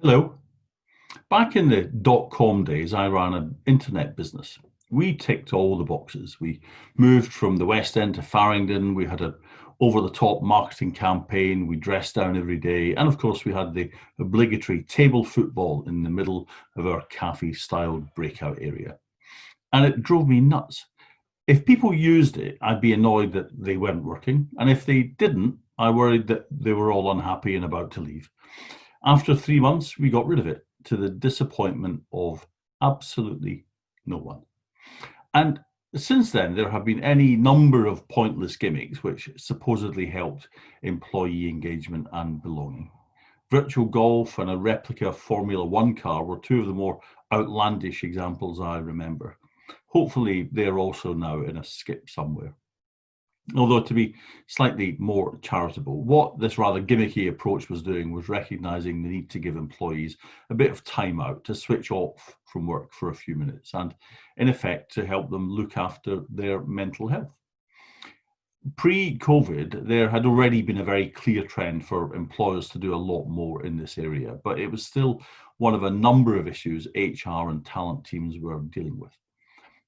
Hello. Back in the dot-com days, I ran an internet business. We ticked all the boxes. We moved from the West End to Farringdon. We had a over-the-top marketing campaign. We dressed down every day. And of course, we had the obligatory table football in the middle of our cafe-styled breakout area. And it drove me nuts. If people used it, I'd be annoyed that they weren't working. And if they didn't, I worried that they were all unhappy and about to leave. After 3 months, we got rid of it to the disappointment of absolutely no one. And since then, there have been any number of pointless gimmicks which supposedly helped employee engagement and belonging. Virtual golf and a replica Formula One car were two of the more outlandish examples I remember. Hopefully, they're also now in a skip somewhere. Although, to be slightly more charitable, what this rather gimmicky approach was doing was recognizing the need to give employees a bit of time out to switch off from work for a few minutes and, in effect, to help them look after their mental health. Pre-COVID, there had already been a very clear trend for employers to do a lot more in this area, but it was still one of a number of issues HR and talent teams were dealing with.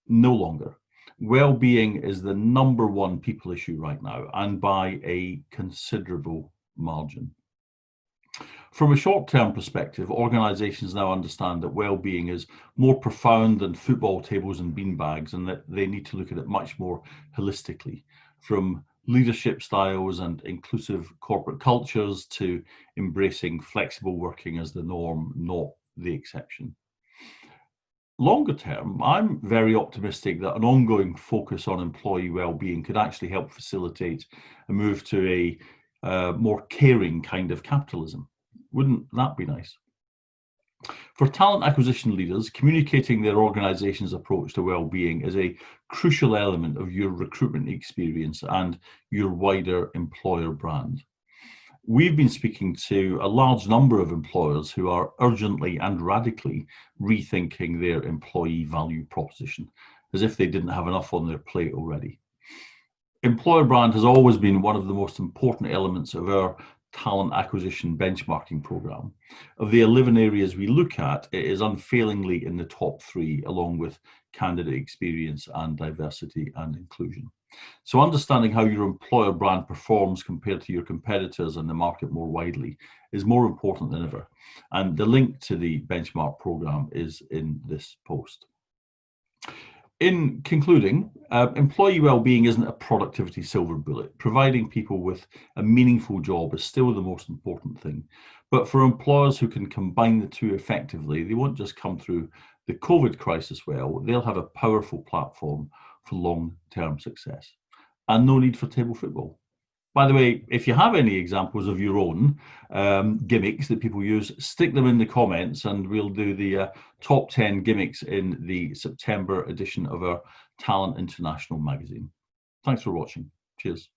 No longer. Well-being is the number one people issue right now, and by a considerable margin. From a short-term perspective, organizations now understand that well-being is more profound than football tables and beanbags, and that they need to look at it much more holistically, from leadership styles and inclusive corporate cultures to embracing flexible working as the norm, not the exception. Longer term, I'm very optimistic that an ongoing focus on employee well-being could actually help facilitate a move to a more caring kind of capitalism. Wouldn't that be nice? For talent acquisition leaders, communicating their organization's approach to well-being is a crucial element of your recruitment experience and your wider employer brand. We've been speaking to a large number of employers who are urgently and radically rethinking their employee value proposition, as if they didn't have enough on their plate already. Employer brand has always been one of the most important elements of our talent acquisition benchmarking program. Of the 11 areas we look at, it is unfailingly in the top 3, along with candidate experience and diversity and inclusion. So understanding how your employer brand performs compared to your competitors in the market more widely is more important than ever. And the link to the benchmark program is in this post. In concluding, employee well-being isn't a productivity silver bullet. Providing people with a meaningful job is still the most important thing. But for employers who can combine the two effectively, they won't just come through the COVID crisis well, they'll have a powerful platform for long-term success. And no need for table football. By the way, if you have any examples of your own gimmicks that people use, stick them in the comments and we'll do the top 10 gimmicks in the September edition of our Talent International magazine. Thanks for watching. Cheers.